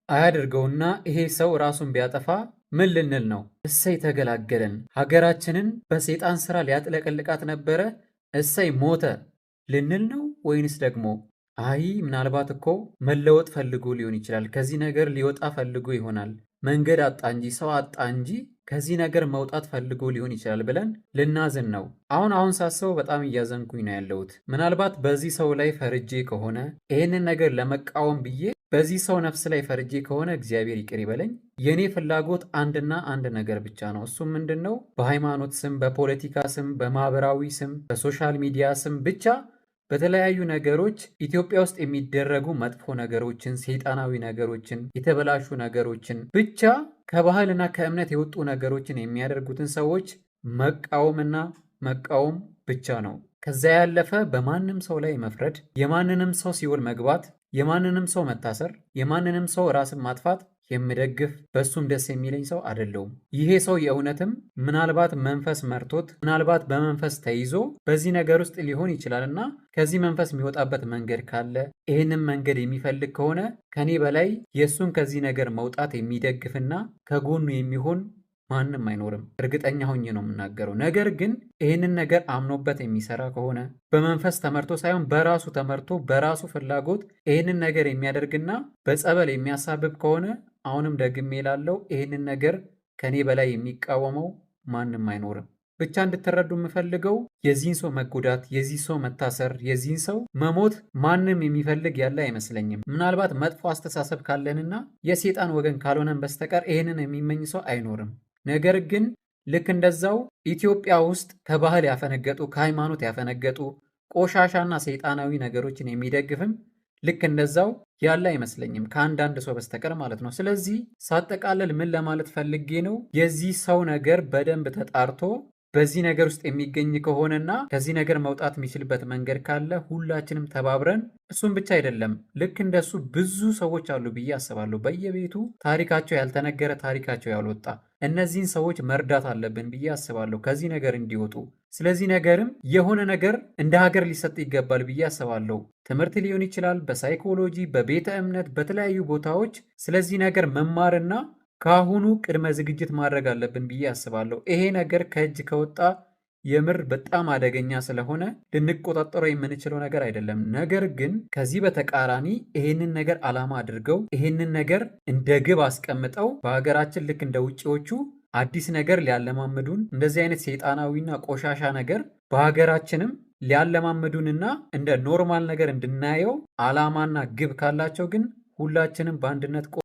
አያድርገውና ይሄ ሰው ራሱን ቢያጠፋ ምን ልንል ነው? እሰይ ተገላገለን። ሀገራችንን በሰይጣን ስራ ሊያጥለቀልቃት ነበረ፣ እሰይ ሞተ ልንል ነው? ወይንስ ደግሞ አይ ምናልባት እኮ መለወጥ ፈልጎ ሊሆን ይችላል፣ ከዚህ ነገር ሊወጣ ፈልጎ ይሆናል፣ መንገድ አጣ እንጂ ሰው አጣ እንጂ ከዚህ ነገር መውጣት ፈልጎ ሊሆን ይችላል ብለን ልናዝን ነው። አሁን ሳስበው በጣም እያዘንኩኝ ነው ያለሁት። ምናልባት በዚህ ሰው ላይ ፈርጄ ከሆነ ይህንን ነገር ለመቃወም ብዬ በዚህ ሰው ነፍስ ላይ ፈርጄ ከሆነ እግዚአብሔር ይቅር ይበለኝ። የኔ ፍላጎት አንድና አንድ ነገር ብቻ ነው። እሱም ምንድን ነው? በሃይማኖት ስም፣ በፖለቲካ ስም፣ በማህበራዊ ስም፣ በሶሻል ሚዲያ ስም ብቻ በተለያዩ ነገሮች ኢትዮጵያ ውስጥ የሚደረጉ መጥፎ ነገሮችን፣ ሰይጣናዊ ነገሮችን፣ የተበላሹ ነገሮችን ብቻ ከባህልና ከእምነት የወጡ ነገሮችን የሚያደርጉትን ሰዎች መቃወምና መቃወም ብቻ ነው። ከዛ ያለፈ በማንም ሰው ላይ መፍረድ፣ የማንንም ሰው ሲኦል መግባት፣ የማንንም ሰው መታሰር፣ የማንንም ሰው ራስን ማጥፋት የምደግፍ በሱም ደስ የሚለኝ ሰው አይደለሁም። ይሄ ሰው የእውነትም ምናልባት መንፈስ መርቶት ምናልባት በመንፈስ ተይዞ በዚህ ነገር ውስጥ ሊሆን ይችላልና ከዚህ መንፈስ የሚወጣበት መንገድ ካለ ይህንን መንገድ የሚፈልግ ከሆነ ከኔ በላይ የእሱን ከዚህ ነገር መውጣት የሚደግፍና ከጎኑ የሚሆን ማንም አይኖርም። እርግጠኛ ሆኜ ነው የምናገረው። ነገር ግን ይህንን ነገር አምኖበት የሚሰራ ከሆነ በመንፈስ ተመርቶ ሳይሆን በራሱ ተመርቶ በራሱ ፍላጎት ይህንን ነገር የሚያደርግና በጸበል የሚያሳብብ ከሆነ አሁንም ደግሜ ላለው ይህንን ነገር ከኔ በላይ የሚቃወመው ማንም አይኖርም። ብቻ እንድትረዱ የምፈልገው የዚህን ሰው መጎዳት፣ የዚህ ሰው መታሰር፣ የዚህን ሰው መሞት ማንም የሚፈልግ ያለ አይመስለኝም። ምናልባት መጥፎ አስተሳሰብ ካለንና የሴጣን ወገን ካልሆነን በስተቀር ይህንን የሚመኝ ሰው አይኖርም። ነገር ግን ልክ እንደዛው ኢትዮጵያ ውስጥ ከባህል ያፈነገጡ ከሃይማኖት ያፈነገጡ ቆሻሻና ሰይጣናዊ ነገሮችን የሚደግፍም ልክ እንደዛው ያለ አይመስለኝም ከአንዳንድ ሰው በስተቀር ማለት ነው። ስለዚህ ሳጠቃለል ምን ለማለት ፈልጌ ነው፣ የዚህ ሰው ነገር በደንብ ተጣርቶ በዚህ ነገር ውስጥ የሚገኝ ከሆነና ከዚህ ነገር መውጣት የሚችልበት መንገድ ካለ ሁላችንም ተባብረን፣ እሱም ብቻ አይደለም ልክ እንደሱ ብዙ ሰዎች አሉ ብዬ አስባለሁ፣ በየቤቱ ታሪካቸው ያልተነገረ ታሪካቸው ያልወጣ፣ እነዚህን ሰዎች መርዳት አለብን ብዬ አስባለሁ ከዚህ ነገር እንዲወጡ። ስለዚህ ነገርም የሆነ ነገር እንደ ሀገር ሊሰጥ ይገባል ብዬ አስባለሁ። ትምህርት ሊሆን ይችላል፣ በሳይኮሎጂ፣ በቤተ እምነት፣ በተለያዩ ቦታዎች ስለዚህ ነገር መማርና ከአሁኑ ቅድመ ዝግጅት ማድረግ አለብን ብዬ አስባለሁ። ይሄ ነገር ከእጅ ከወጣ የምር በጣም አደገኛ ስለሆነ ልንቆጣጠረው የምንችለው ነገር አይደለም። ነገር ግን ከዚህ በተቃራኒ ይሄንን ነገር ዓላማ አድርገው ይሄንን ነገር እንደ ግብ አስቀምጠው በሀገራችን ልክ እንደ ውጭዎቹ አዲስ ነገር ሊያለማምዱን እንደዚህ አይነት ሰይጣናዊና ቆሻሻ ነገር በሀገራችንም ሊያለማምዱንና እንደ ኖርማል ነገር እንድናየው ዓላማና ግብ ካላቸው ግን ሁላችንም በአንድነት